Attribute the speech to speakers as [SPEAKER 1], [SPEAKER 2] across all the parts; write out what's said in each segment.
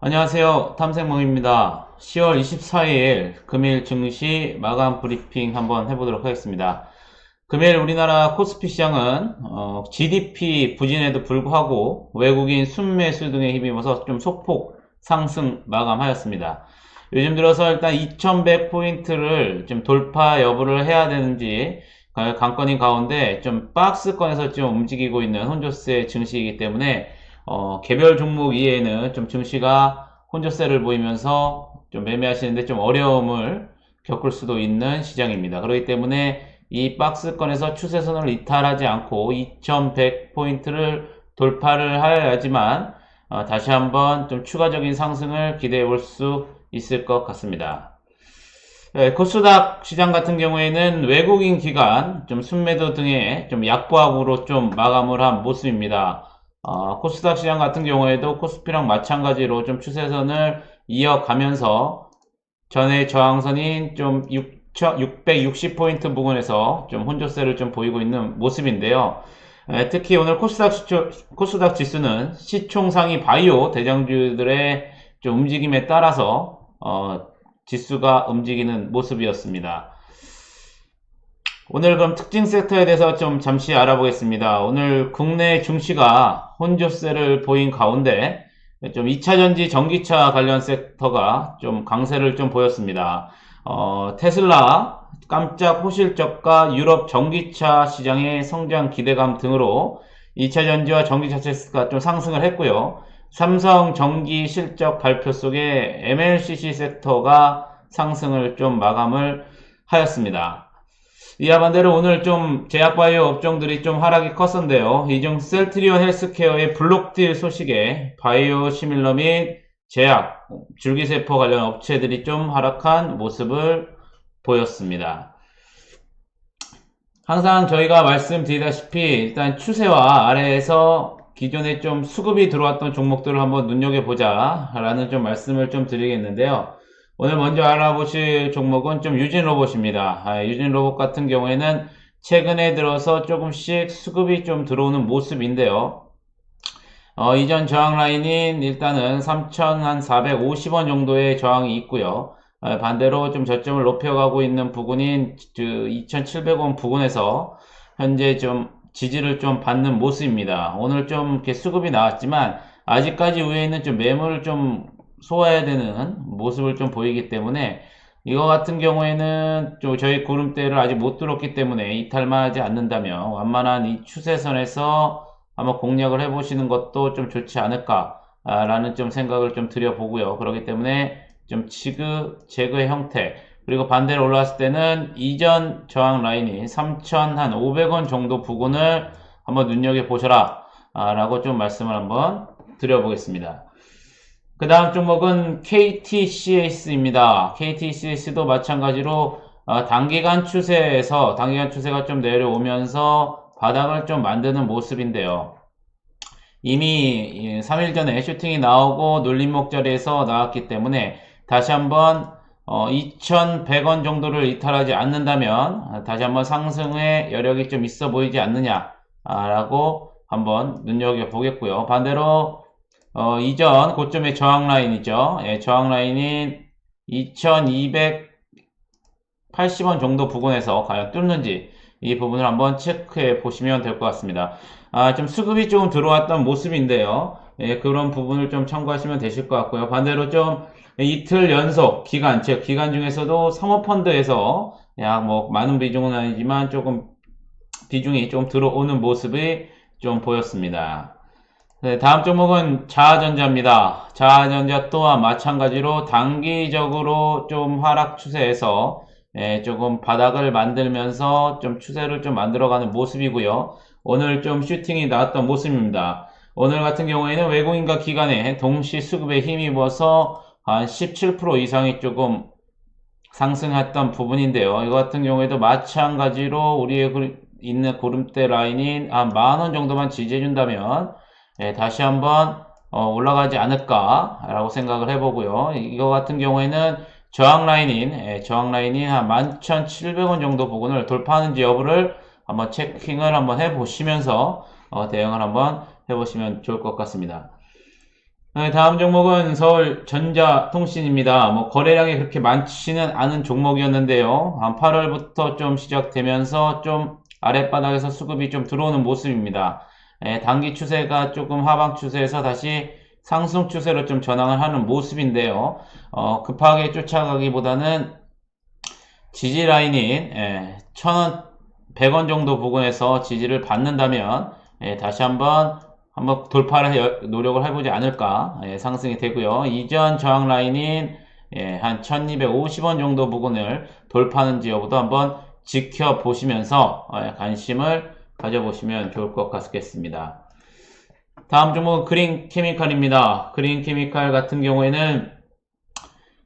[SPEAKER 1] 안녕하세요. 탐색몽입니다. 10월 24일 금일 증시 마감 브리핑 한번 해보도록 하겠습니다. 금일 우리나라 코스피 시장은 GDP 부진에도 불구하고 외국인 순매수 등에 힘입어서 좀 소폭 상승 마감하였습니다. 요즘 들어서 일단 2100포인트를 좀 돌파 여부를 해야 되는지 관건인 가운데 좀 박스권에서 좀 움직이고 있는 혼조세 증시이기 때문에 개별 종목 이외에는 좀 증시가 혼조세를 보이면서 좀 매매하시는데 좀 어려움을 겪을 수도 있는 시장입니다. 그렇기 때문에 이 박스권에서 추세선을 이탈하지 않고 2100포인트를 돌파를 하여야지만 다시 한번 좀 추가적인 상승을 기대해 볼 수 있을 것 같습니다. 코스닥 시장 같은 경우에는 외국인 기관, 좀 순매도 등의 좀 약보합으로 좀 마감을 한 모습입니다. 코스닥 시장 같은 경우에도 코스피랑 마찬가지로 좀 추세선을 이어가면서 전에 저항선인 좀 660포인트 부근에서 좀 혼조세를 좀 보이고 있는 모습인데요. 특히 오늘 코스닥 지수는 시총상위 바이오 대장주들의 좀 움직임에 따라서 지수가 움직이는 모습이었습니다. 오늘 그럼 특징 섹터에 대해서 좀 잠시 알아보겠습니다. 오늘 국내 증시가 혼조세를 보인 가운데 좀 2차전지 전기차 관련 섹터가 좀 강세를 좀 보였습니다. 테슬라 깜짝 호실적과 유럽 전기차 시장의 성장 기대감 등으로 2차전지와 전기차 섹터가 좀 상승을 했고요. 삼성 전기 실적 발표 속에 MLCC 섹터가 상승을 좀 마감을 하였습니다. 이와 반대로 오늘 좀 제약바이오 업종들이 좀 하락이 컸었는데요. 이중 셀트리온 헬스케어의 블록딜 소식에 바이오 시밀러 및 제약, 줄기세포 관련 업체들이 좀 하락한 모습을 보였습니다. 항상 저희가 말씀드리다시피 일단 추세와 아래에서 기존에 좀 수급이 들어왔던 종목들을 한번 눈여겨보자 라는 좀 말씀을 좀 드리겠는데요. 오늘 먼저 알아보실 종목은 좀 유진로봇입니다. 유진로봇 같은 경우에는 최근에 들어서 조금씩 수급이 좀 들어오는 모습인데요. 이전 저항 라인인 일단은 3,450원 정도의 저항이 있고요. 반대로 좀 저점을 높여가고 있는 부근인 2,700원 부근에서 현재 좀 지지를 좀 받는 모습입니다. 오늘 좀 이렇게 수급이 나왔지만 아직까지 위에 있는 좀 매물을 좀 소화해야 되는 모습을 좀 보이기 때문에 이거 같은 경우에는 좀 저희 구름대를 아직 못 뚫었기 때문에 이탈만 하지 않는다면 완만한 이 추세선에서 한번 공략을 해보시는 것도 좀 좋지 않을까라는 좀 생각을 좀 드려보고요. 그렇기 때문에 좀 지그재그의 형태, 그리고 반대로 올라왔을 때는 이전 저항 라인이 3,500원 정도 부근을 한번 눈여겨보셔라 라고 좀 말씀을 한번 드려보겠습니다. 그 다음 종목은 KTCS입니다. KTCS도 마찬가지로 단기간 추세가 좀 내려오면서 바닥을 좀 만드는 모습인데요. 이미 3일 전에 슈팅이 나오고 눌림목 자리에서 나왔기 때문에 다시 한번 2,100원 정도를 이탈하지 않는다면 다시 한번 상승의 여력이 좀 있어 보이지 않느냐라고 한번 눈여겨보겠고요. 반대로 이전 고점의 저항 라인이죠. 저항 라인인 2280원 정도 부근에서 과연 뚫는지 이 부분을 한번 체크해 보시면 될 것 같습니다. 좀 수급이 조금 들어왔던 모습인데요. 그런 부분을 좀 참고하시면 되실 것 같고요. 반대로 좀 이틀 연속 즉 기간 중에서도 사모펀드에서 약 뭐 많은 비중은 아니지만 조금 비중이 좀 들어오는 모습이 좀 보였습니다. 네, 다음 종목은 자아전자입니다. 자아전자 또한 마찬가지로 단기적으로 좀 하락 추세에서 조금 바닥을 만들면서 좀 추세를 좀 만들어가는 모습이고요. 오늘 좀 슈팅이 나왔던 모습입니다. 오늘 같은 경우에는 외국인과 기관의 동시 수급에 힘입어서 한 17% 이상이 조금 상승했던 부분인데요. 이거 같은 경우에도 마찬가지로 우리의 있는 고름대 라인인 한 만원 정도만 지지해준다면 다시 한번 올라가지 않을까라고 생각을 해보고요. 이거 같은 경우에는 저항 라인인 한 11,700원 정도 부근을 돌파하는지 여부를 한번 체킹을 한번 해보시면서 대응을 한번 해보시면 좋을 것 같습니다. 네, 다음 종목은 서울전자통신입니다. 뭐 거래량이 그렇게 많지는 않은 종목이었는데요. 한 8월부터 좀 시작되면서 좀 아랫바닥에서 수급이 좀 들어오는 모습입니다. 단기 추세가 조금 하방 추세에서 다시 상승 추세로 좀 전환을 하는 모습인데요. 급하게 쫓아가기보다는 지지 라인인 1,000원, 100원 정도 부근에서 지지를 받는다면 다시 한번 돌파를 노력을 해보지 않을까 상승이 되고요. 이전 저항 라인인 한 1250원 정도 부근을 돌파하는지 여부도 한번 지켜보시면서 관심을 가져보시면 좋을 것 같겠습니다. 다음 종목은 그린 케미칼입니다. 그린 케미칼 같은 경우에는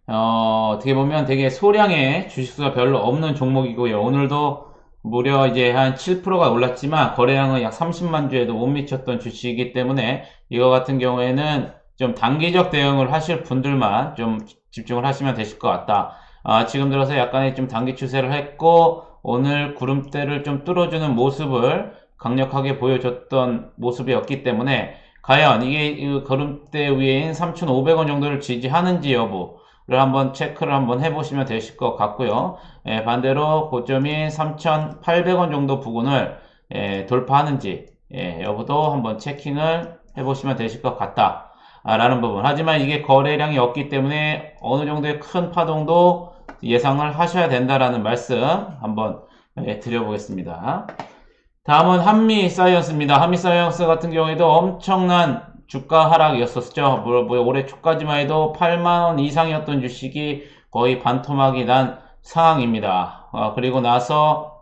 [SPEAKER 1] 어떻게 보면 되게 소량의 주식수가 별로 없는 종목이고요. 오늘도 무려 이제 한 7%가 올랐지만 거래량은 약 30만 주에도 못 미쳤던 주식이기 때문에 이거 같은 경우에는 좀 단기적 대응을 하실 분들만 좀 집중을 하시면 되실 것 같다. 지금 들어서 약간의 좀 단기 추세를 했고 오늘 구름대를 좀 뚫어주는 모습을 강력하게 보여줬던 모습이었기 때문에 과연 이게 이 구름대 위에인 3,500원 정도를 지지하는지 여부 를 한번 체크를 한번 해보시면 되실 것 같고요. 반대로 고점인 3,800원 정도 부근을 돌파하는지 여부도 한번 체킹을 해보시면 되실 것 같다 라는 부분. 하지만 이게 거래량이 없기 때문에 어느 정도의 큰 파동도 예상을 하셔야 된다라는 말씀 한번 드려보겠습니다. 다음은 한미사이언스입니다. 한미사이언스 같은 경우에도 엄청난 주가 하락이었었죠. 올해 초까지만 해도 8만원 이상이었던 주식이 거의 반토막이 난 상황입니다. 그리고 나서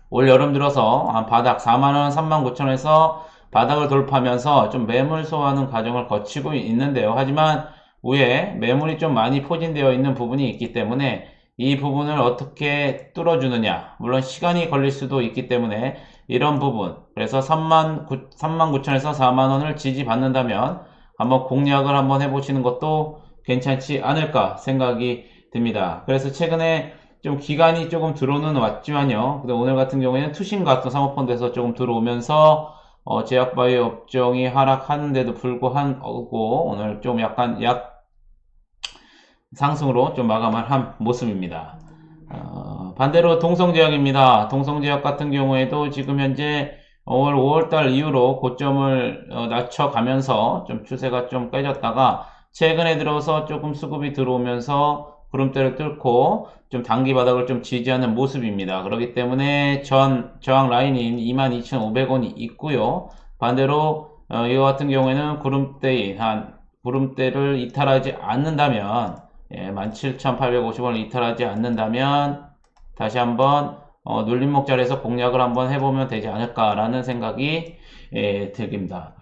[SPEAKER 1] 올 여름 들어서 한 바닥 4만원, 3만 9천원에서 바닥을 돌파하면서 좀 매물 소화하는 과정을 거치고 있는데요. 하지만 위에 매물이 좀 많이 포진되어 있는 부분이 있기 때문에 이 부분을 어떻게 뚫어주느냐. 물론 시간이 걸릴 수도 있기 때문에 이런 부분. 그래서 3만 9천에서 4만원을 지지받는다면 한번 공략을 한번 해보시는 것도 괜찮지 않을까 생각이 듭니다. 그래서 최근에 좀 기간이 조금 들어오는 왔지만요. 근데 오늘 같은 경우에는 투신 같은 사모펀드에서 조금 들어오면서 제약바이오 업종이 하락하는데도 불구하고 오늘 좀 약간 상승으로 좀 마감을 한 모습입니다. 반대로 동성제약입니다. 동성제약 같은 경우에도 지금 현재 5월달 이후로 고점을 낮춰가면서 좀 추세가 좀 깨졌다가 최근에 들어서 조금 수급이 들어오면서 구름대를 뚫고 좀 단기 바닥을 좀 지지하는 모습입니다. 그렇기 때문에 전 저항 라인인 22,500원이 있고요. 반대로 이거 같은 경우에는 구름대를 이탈하지 않는다면 17,850원을 이탈하지 않는다면 다시 한번 눌림목 자리에서 공략을 한번 해보면 되지 않을까라는 생각이 듭니다.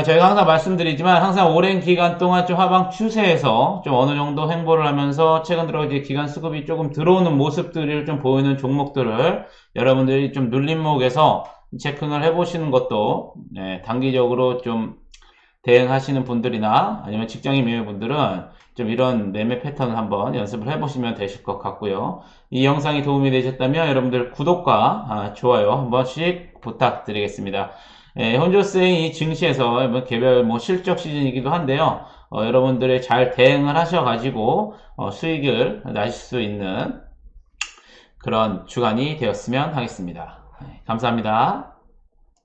[SPEAKER 1] 저희가 항상 말씀드리지만 항상 오랜 기간 동안 좀 하방 추세에서 좀 어느 정도 행보를 하면서 최근 들어 이제 기간 수급이 조금 들어오는 모습들을 좀 보이는 종목들을 여러분들이 좀 눌림목에서 체크를 해보시는 것도 단기적으로 좀 대응하시는 분들이나 아니면 직장인 매매분들은 좀 이런 매매 패턴을 한번 연습을 해보시면 되실 것 같고요. 이 영상이 도움이 되셨다면 여러분들 구독과 좋아요 한 번씩 부탁드리겠습니다. 혼조세인 이 증시에서 개별 실적 시즌이기도 한데요. 여러분들의 잘 대응을 하셔가지고 수익을 나실 수 있는 그런 주간이 되었으면 하겠습니다. 감사합니다.